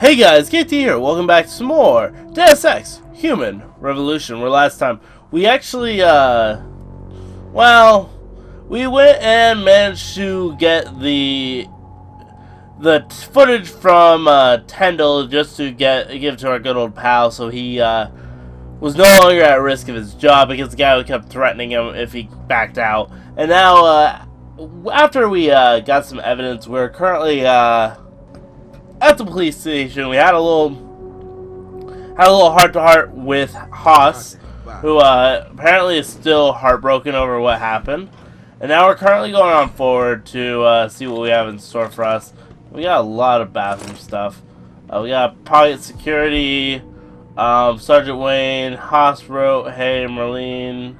Hey guys, KT here. Welcome back to some more Deus Ex Human Revolution. Where last time we actually, we went and managed to get the footage from Tendel just to give to our good old pal, so he was no longer at risk of his job because the guy kept threatening him if he backed out. And now, after we got some evidence, we're currently at the police station. We had a little heart-to-heart with Haas, who apparently is still heartbroken over what happened. And now we're currently going on forward to see what we have in store for us. We got a lot of bathroom stuff. We got pocket security, Sergeant Wayne, Haas wrote, "Hey Marlene,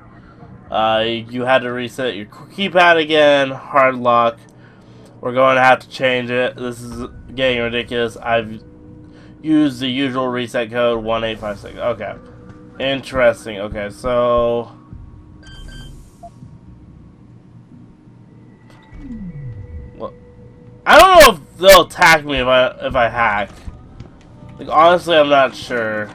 you had to reset your keypad again, hard lock. We're going to have to change it. This is getting ridiculous. I've used the usual reset code 1856. Okay. Interesting. Okay, so well, I don't know if they'll attack me if I hack. Like, honestly, I'm not sure.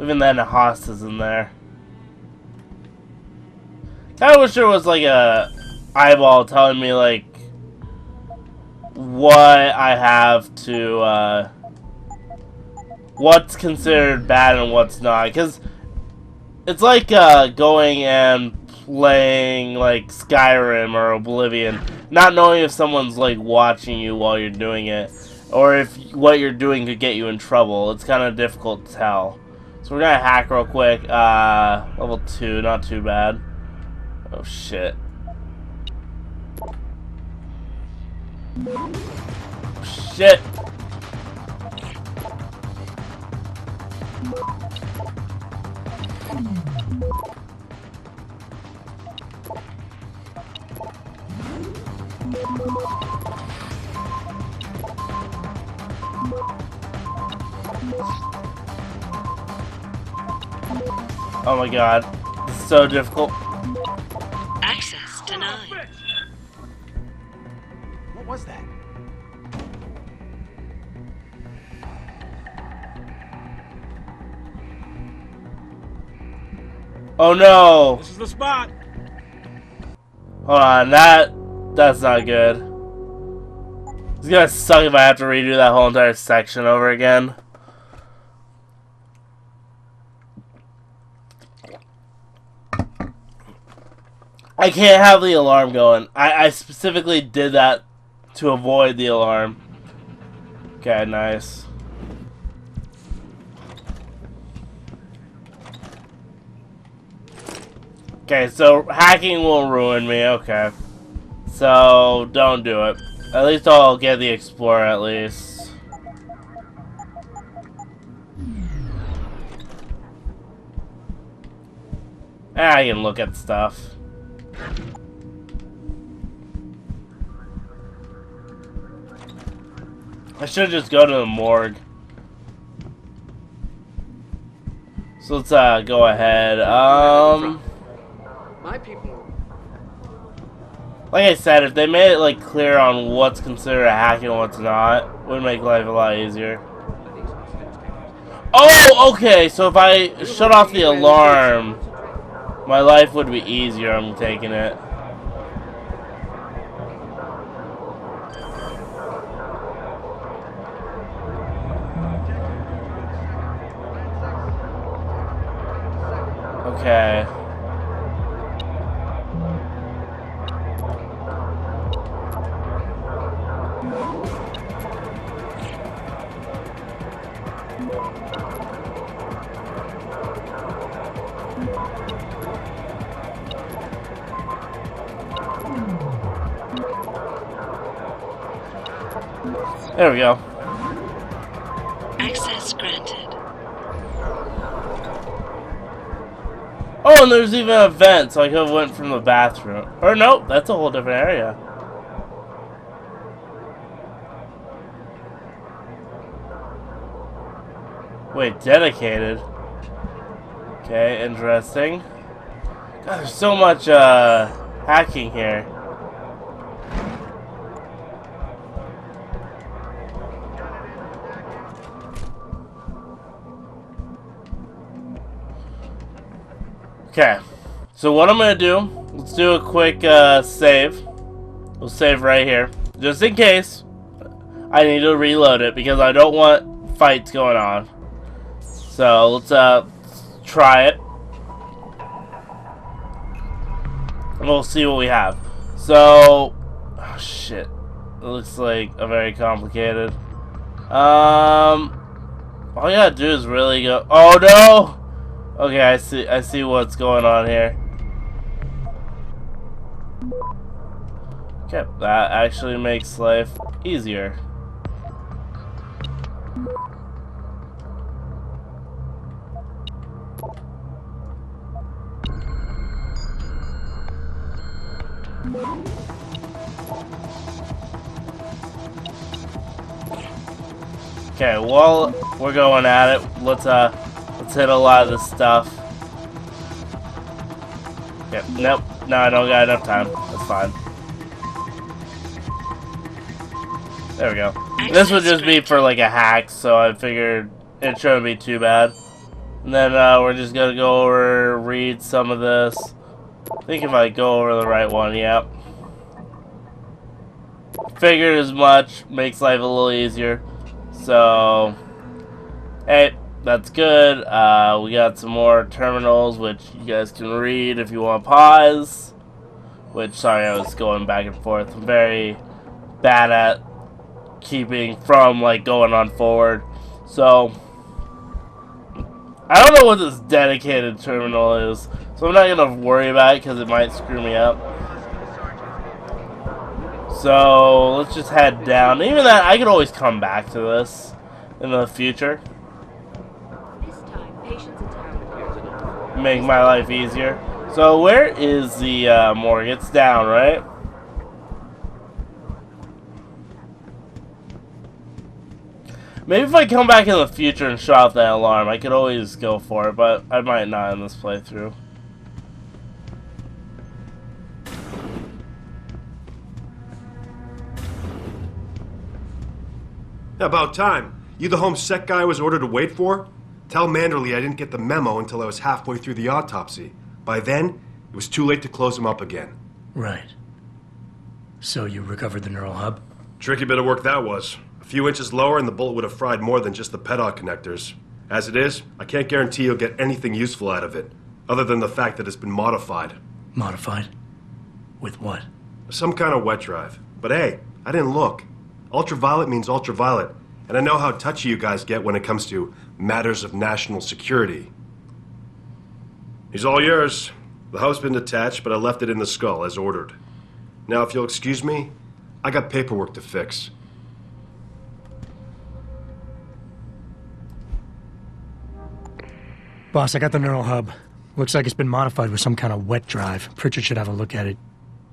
Even then, the host is in there. I wish there was like a eyeball telling me like what I have to, what's considered bad and what's not. Because it's like going and playing like Skyrim or Oblivion, not knowing if someone's like watching you while you're doing it, or if what you're doing could get you in trouble. It's kind of difficult to tell. So we're gonna hack real quick. Level 2, not too bad. Oh shit. Shit. Oh my god. This is so difficult. Access denied. What was that? Oh no! This is the spot. Hold on, that's not good. It's gonna suck if I have to redo that whole entire section over again. I can't have the alarm going. I specifically did that to avoid the alarm. Okay, nice. Okay, so hacking will ruin me. Okay. So, don't do it. At least I'll get the Explorer at least. I can look at stuff. I should just go to the morgue. So let's go ahead. My people. Like I said, if they made it like clear on what's considered a hacking and what's not, would make life a lot easier. Oh, okay. So if I shut off the alarm, my life would be easier. I'm taking it. Okay. There we go. Access granted. Oh, and there's even a vent, so I could have went from the bathroom. Or nope, that's a whole different area. Wait, dedicated. Okay, interesting. God, there's so much hacking here. Okay. So what I'm gonna do, let's do a quick save. We'll save right here. Just in case I need to reload it because I don't want fights going on. So let's try it. We'll see what we have. So, oh shit. It looks like a very complicated. All you gotta do is really go. Oh no! Okay, I see what's going on here. Okay, that actually makes life easier. Okay, while we're going at it, let's hit a lot of this stuff. Okay, nope, no, I don't got enough time. That's fine. There we go. This would just be for like a hack, so I figured it shouldn't be too bad. And then we're just gonna go over, read some of this. I think if I go over the right one, yep. Figured as much, makes life a little easier. So, hey, that's good. We got some more terminals, which you guys can read if you want to pause. Which, sorry, I was going back and forth. I'm very bad at keeping from, like, going on forward. So, I don't know what this dedicated terminal is. So I'm not going to worry about it because it might screw me up. So, let's just head down. Even that, I could always come back to this in the future. Make my life easier. So, where is the morgue? It's down, right? Maybe if I come back in the future and shut off that alarm, I could always go for it, but I might not in this playthrough. About time. You the home sec guy I was ordered to wait for? Tell Manderley I didn't get the memo until I was halfway through the autopsy. By then, it was too late to close him up again. Right. So you recovered the neural hub? Tricky bit of work that was. A few inches lower and the bullet would have fried more than just the pedal connectors. As it is, I can't guarantee you'll get anything useful out of it, other than the fact that it's been modified. Modified? With what? Some kind of wet drive. But hey, I didn't look. Ultraviolet means ultraviolet, and I know how touchy you guys get when it comes to matters of national security. He's all yours. The hub's been detached, but I left it in the skull as ordered. Now, if you'll excuse me, I got paperwork to fix. Boss, I got the neural hub. Looks like it's been modified with some kind of wet drive. Pritchard should have a look at it.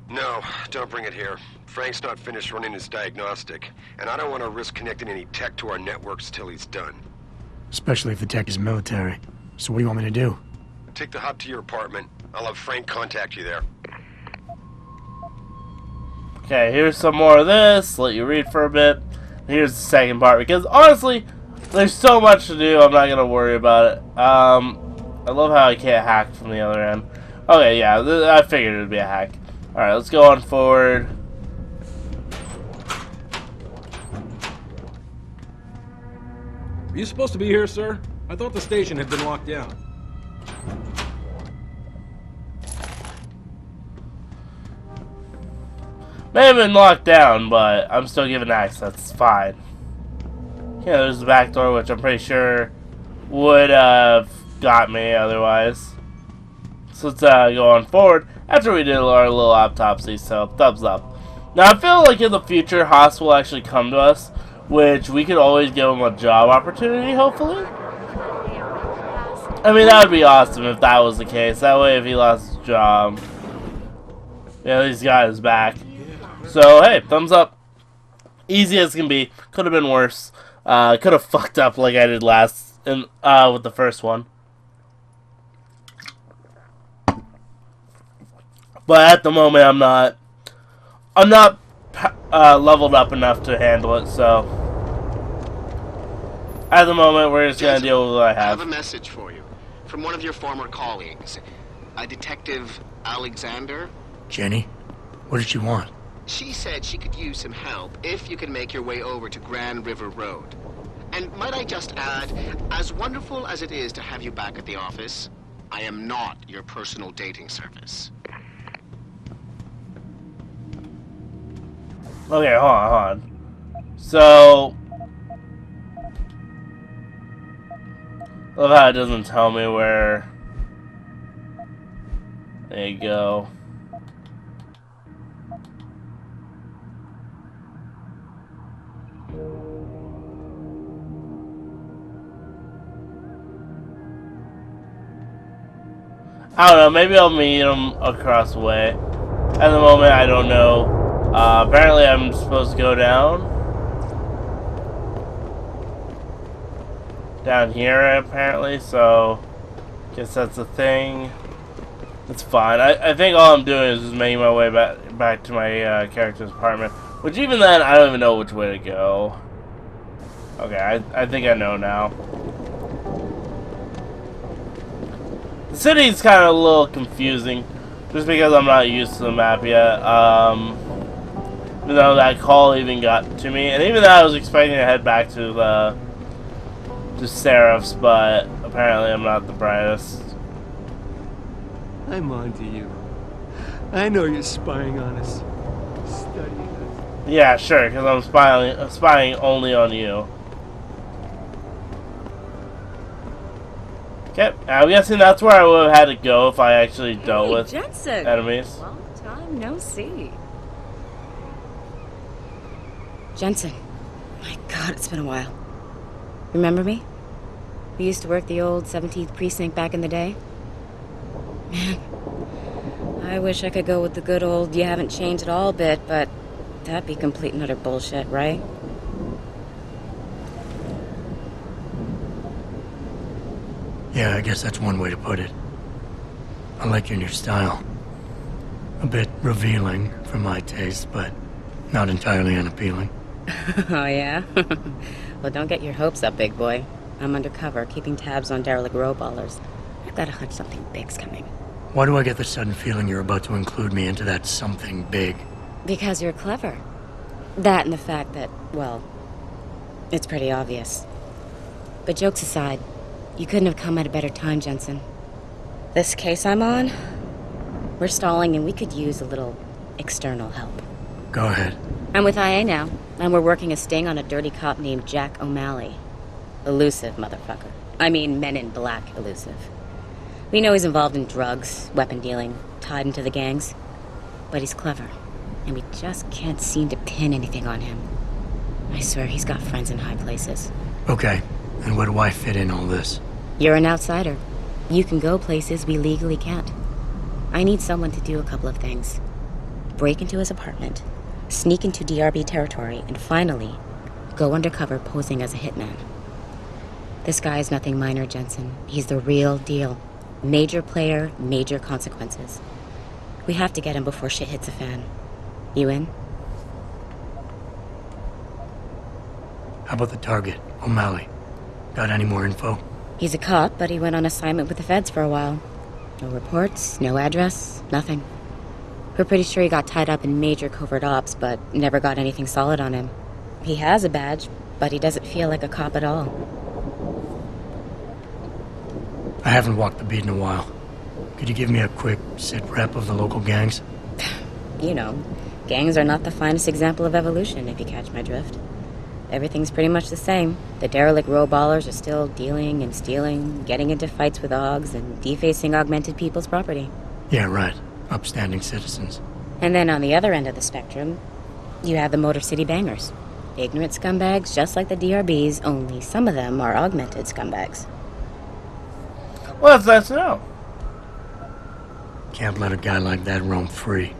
No, don't bring it here. Frank's not finished running his diagnostic, and I don't want to risk connecting any tech to our networks till he's done. Especially if the tech is military. So what do you want me to do? Take the hub to your apartment. I'll have Frank contact you there. Okay, here's some more of this. Let you read for a bit. Here's the second part, because honestly, there's so much to do, I'm not going to worry about it. I love how I can't hack from the other end. Okay, yeah, I figured it would be a hack. Alright, let's go on forward. Are you supposed to be here, sir? I thought the station had been locked down. May have been locked down, but I'm still given access. It's fine. Yeah, there's the back door, which I'm pretty sure would have got me otherwise. So let's go on forward after we did our little autopsy, so thumbs up. Now, I feel like in the future, Haas will actually come to us, which we could always give him a job opportunity, hopefully. I mean, that would be awesome if that was the case. That way, if he lost his job, yeah, at least he got his back. So, hey, thumbs up. Easy as can be. Could have been worse. Could have fucked up like I did last with the first one. But at the moment, I'm not leveled up enough to handle it, so at the moment, we're just gonna deal with what I have. I have a message for you from one of your former colleagues. a Detective Alexander. Jenny? What did she want? She said she could use some help if you can make your way over to Grand River Road. And might I just add, as wonderful as it is to have you back at the office, I am not your personal dating service. Okay, hold on. So, love how it doesn't tell me where they go. I don't know, maybe I'll meet him across the way. At the moment, I don't know. Apparently I'm supposed to go down here, apparently, so guess that's the thing. It's fine. I think all I'm doing is just making my way back to my character's apartment, which even then, I don't even know which way to go. Okay, I think I know now. The city's kind of a little confusing, just because I'm not used to the map yet. Even though that call even got to me, and even though I was expecting to head back to Sarif's, but apparently I'm not the brightest. I'm on to you. I know you're spying on us. Studying us. Yeah, sure, because I'm spying only on you. Okay, I'm guessing that's where I would have had to go if I actually dealt with Jensen. enemies. Long time no see. Jensen. My God, it's been a while. Remember me? We used to work the old 17th precinct back in the day. Man, I wish I could go with the good old you haven't changed at all bit, but that'd be complete and utter bullshit, right? Yeah, I guess that's one way to put it. I like your new style. A bit revealing for my taste, but not entirely unappealing. Oh, yeah? Well, don't get your hopes up, big boy. I'm undercover, keeping tabs on derelict row-ballers. I've got a hunch something big's coming. Why do I get the sudden feeling you're about to include me into that something big? Because you're clever. That and the fact that, well, it's pretty obvious. But jokes aside, you couldn't have come at a better time, Jensen. This case I'm on, we're stalling and we could use a little external help. Go ahead. I'm with IA now, and we're working a sting on a dirty cop named Jack O'Malley. Elusive motherfucker. I mean, Men in Black elusive. We know he's involved in drugs, weapon dealing, tied into the gangs. But he's clever, and we just can't seem to pin anything on him. I swear he's got friends in high places. Okay, and where do I fit in all this? You're an outsider. You can go places we legally can't. I need someone to do a couple of things. Break into his apartment, sneak into DRB territory, and finally, go undercover posing as a hitman. This guy is nothing minor, Jensen. He's the real deal. Major player, major consequences. We have to get him before shit hits the fan. You in? How about the target, O'Malley? Got any more info? He's a cop, but he went on assignment with the feds for a while. No reports, no address, nothing. We're pretty sure he got tied up in major covert ops, but never got anything solid on him. He has a badge, but he doesn't feel like a cop at all. I haven't walked the beat in a while. Could you give me a quick sit-rep of the local gangs? You know, gangs are not the finest example of evolution, if you catch my drift. Everything's pretty much the same. The derelict row-ballers are still dealing and stealing, getting into fights with augs, and defacing augmented people's property. Yeah, right. Upstanding citizens. And then on the other end of the spectrum, you have the Motor City Bangers. Ignorant scumbags just like the DRBs, only some of them are augmented scumbags. Well, that's nice to know. Can't let a guy like that roam free.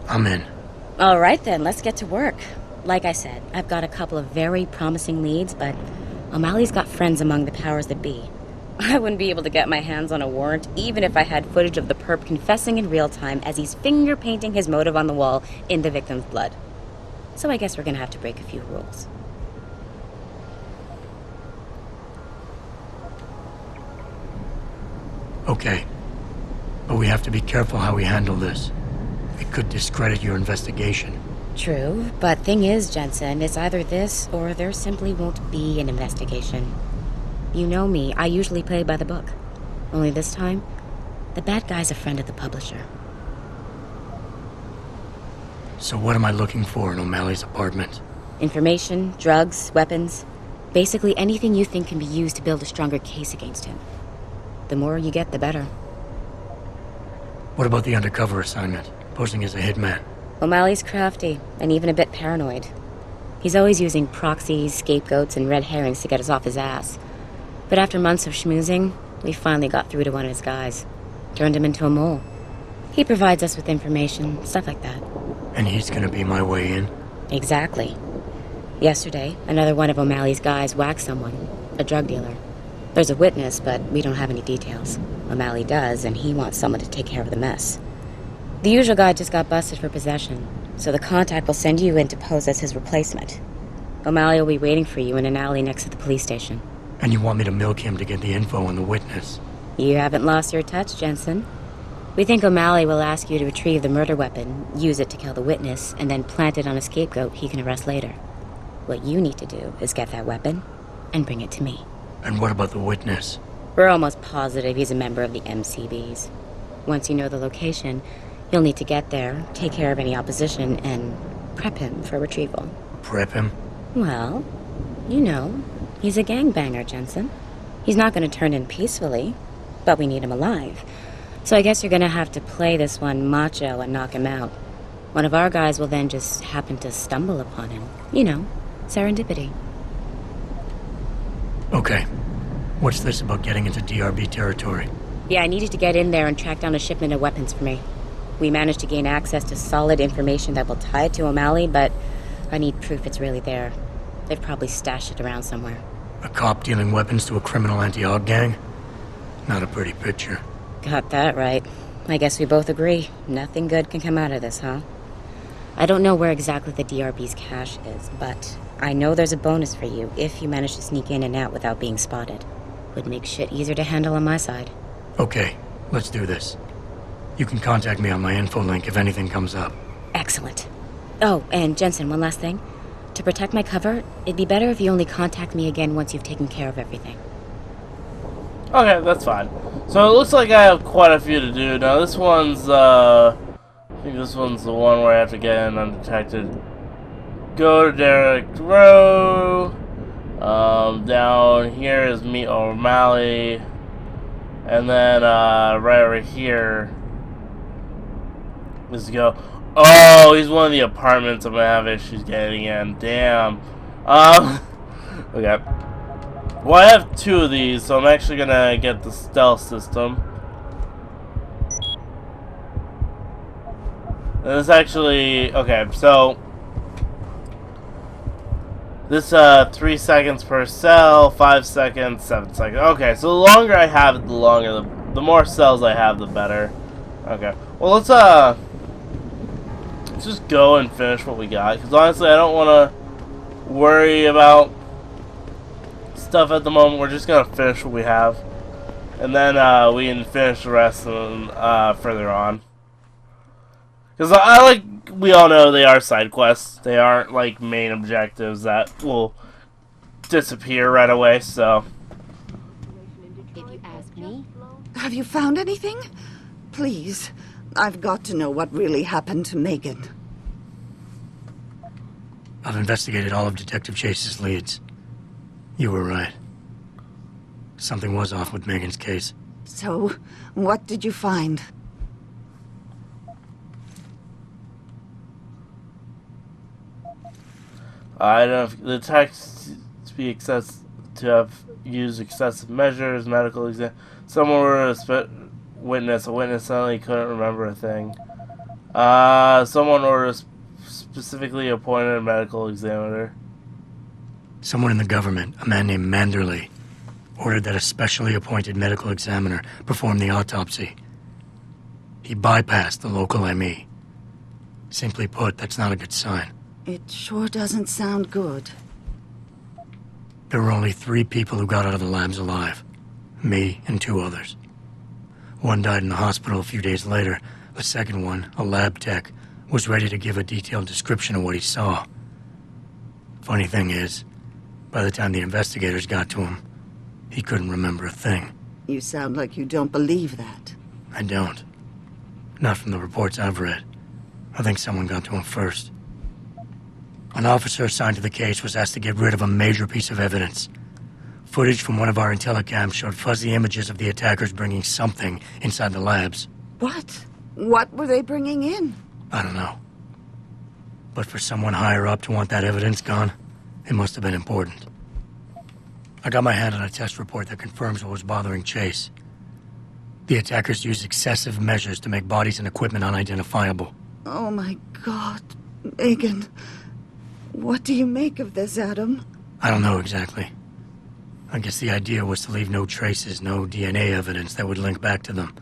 I'm in. All right then, let's get to work. Like I said, I've got a couple of very promising leads, but O'Malley's got friends among the powers that be. I wouldn't be able to get my hands on a warrant, even if I had footage of the perp confessing in real time as he's finger painting his motive on the wall in the victim's blood. So I guess we're gonna have to break a few rules. Okay. But we have to be careful how we handle this. It could discredit your investigation. True, but thing is, Jensen, it's either this or there simply won't be an investigation. You know me, I usually play by the book. Only this time, the bad guy's a friend of the publisher. So what am I looking for in O'Malley's apartment? Information, drugs, weapons. Basically anything you think can be used to build a stronger case against him. The more you get, the better. What about the undercover assignment? Posing as a hitman? O'Malley's crafty, and even a bit paranoid. He's always using proxies, scapegoats, and red herrings to get us off his ass. But after months of schmoozing, we finally got through to one of his guys. Turned him into a mole. He provides us with information, stuff like that. And he's gonna be my way in? Exactly. Yesterday, another one of O'Malley's guys whacked someone, a drug dealer. There's a witness, but we don't have any details. O'Malley does, and he wants someone to take care of the mess. The usual guy just got busted for possession, so the contact will send you in to pose as his replacement. O'Malley will be waiting for you in an alley next to the police station. And you want me to milk him to get the info on the witness? You haven't lost your touch, Jensen. We think O'Malley will ask you to retrieve the murder weapon, use it to kill the witness, and then plant it on a scapegoat he can arrest later. What you need to do is get that weapon and bring it to me. And what about the witness? We're almost positive he's a member of the MCBs. Once you know the location, you'll need to get there, take care of any opposition, and prep him for retrieval. Prep him? Well, you know, he's a gangbanger, Jensen. He's not going to turn in peacefully, but we need him alive. So I guess you're going to have to play this one macho and knock him out. One of our guys will then just happen to stumble upon him. You know, serendipity. Okay. What's this about getting into DRB territory? Yeah, I need you to get in there and track down a shipment of weapons for me. We managed to gain access to solid information that will tie it to O'Malley, but I need proof it's really there. They've probably stashed it around somewhere. A cop dealing weapons to a criminal anti-aug gang? Not a pretty picture. Got that right. I guess we both agree. Nothing good can come out of this, huh? I don't know where exactly the DRB's cache is, but I know there's a bonus for you if you manage to sneak in and out without being spotted. Would make shit easier to handle on my side. Okay, let's do this. You can contact me on my info link if anything comes up. Excellent. Oh, and Jensen, one last thing. To protect my cover, it'd be better if you only contact me again once you've taken care of everything. Okay, that's fine. So it looks like I have quite a few to do. Now this one's, I think this one's the one where I have to get in undetected. Go to Derek Row. Down here is meet O'Malley. And then, right over here is go. Oh, he's one of the apartments I'm gonna have issues getting in. Damn. Okay. Well, I have two of these, so I'm actually gonna get the stealth system. And it's actually okay. So this 3 seconds per cell, 5 seconds, 7 seconds. Okay, so the longer I have it, the more cells I have, the better. Okay. Well, let's just go and finish what we got, because honestly, I don't want to worry about stuff at the moment. We're just gonna finish what we have, and then we can finish the rest of them further on. Because we all know they are side quests. They aren't like main objectives that will disappear right away. So, If you ask me, Have you found anything? Please, I've got to know what really happened to Megan. I've investigated all of Detective Chase's leads. You were right. Something was off with Megan's case. So, what did you find? I don't know. The text to have used excessive measures, medical exam. Someone were a witness. A witness suddenly couldn't remember a thing. Someone ordered a specifically appointed medical examiner. Someone in the government, a man named Manderley, ordered that a specially appointed medical examiner perform the autopsy. He bypassed the local ME. Simply put, that's not a good sign. It sure doesn't sound good. There were only 3 people who got out of the labs alive. Me and 2 others. One died in the hospital a few days later. The second one, a lab tech, was ready to give a detailed description of what he saw. Funny thing is, by the time the investigators got to him, he couldn't remember a thing. You sound like you don't believe that. I don't. Not from the reports I've read. I think someone got to him first. An officer assigned to the case was asked to get rid of a major piece of evidence. Footage from one of our intellicams showed fuzzy images of the attackers bringing something inside the labs. What? What were they bringing in? I don't know. But for someone higher up to want that evidence gone, it must have been important. I got my hand on a test report that confirms what was bothering Chase. The attackers used excessive measures to make bodies and equipment unidentifiable. Oh my God, Megan. What do you make of this, Adam? I don't know exactly. I guess the idea was to leave no traces, no DNA evidence that would link back to them.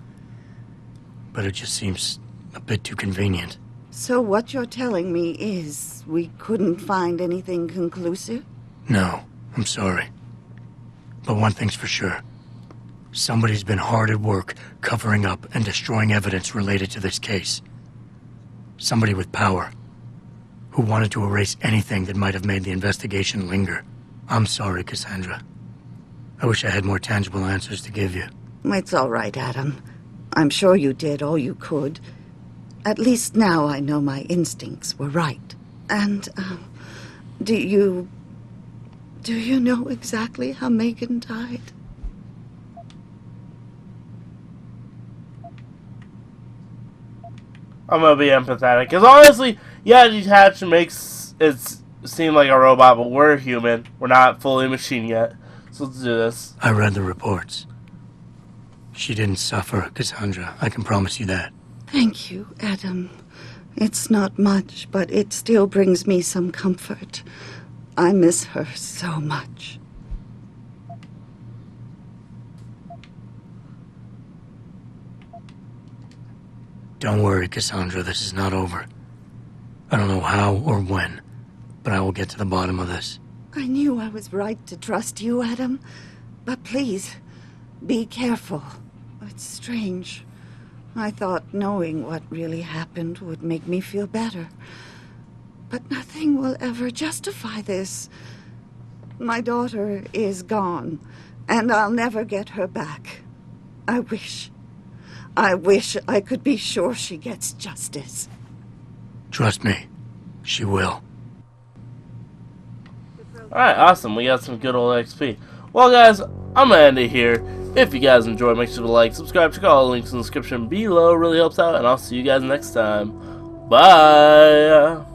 But it just seems a bit too convenient. So what you're telling me is we couldn't find anything conclusive? No, I'm sorry. But one thing's for sure. Somebody's been hard at work covering up and destroying evidence related to this case. Somebody with power, who wanted to erase anything that might have made the investigation linger. I'm sorry, Cassandra. I wish I had more tangible answers to give you. It's all right, Adam. I'm sure you did all you could. At least now I know my instincts were right. And, do you know exactly how Megan died? I'm gonna be empathetic, because honestly, yeah, detached makes it seem like a robot, but we're human. We're not fully machine yet. So let's do this. I read the reports. She didn't suffer, Cassandra. I can promise you that. Thank you, Adam. It's not much, but it still brings me some comfort. I miss her so much. Don't worry, Cassandra. This is not over. I don't know how or when, but I will get to the bottom of this. I knew I was right to trust you, Adam. But please, be careful. It's strange. I thought knowing what really happened would make me feel better. But nothing will ever justify this. My daughter is gone, and I'll never get her back. I wish I could be sure she gets justice. Trust me, she will. Alright, awesome. We got some good old XP. Well, guys, I'm going to end it here. If you guys enjoyed, make sure to like, subscribe, check out all the links in the description below. It really helps out, and I'll see you guys next time. Bye!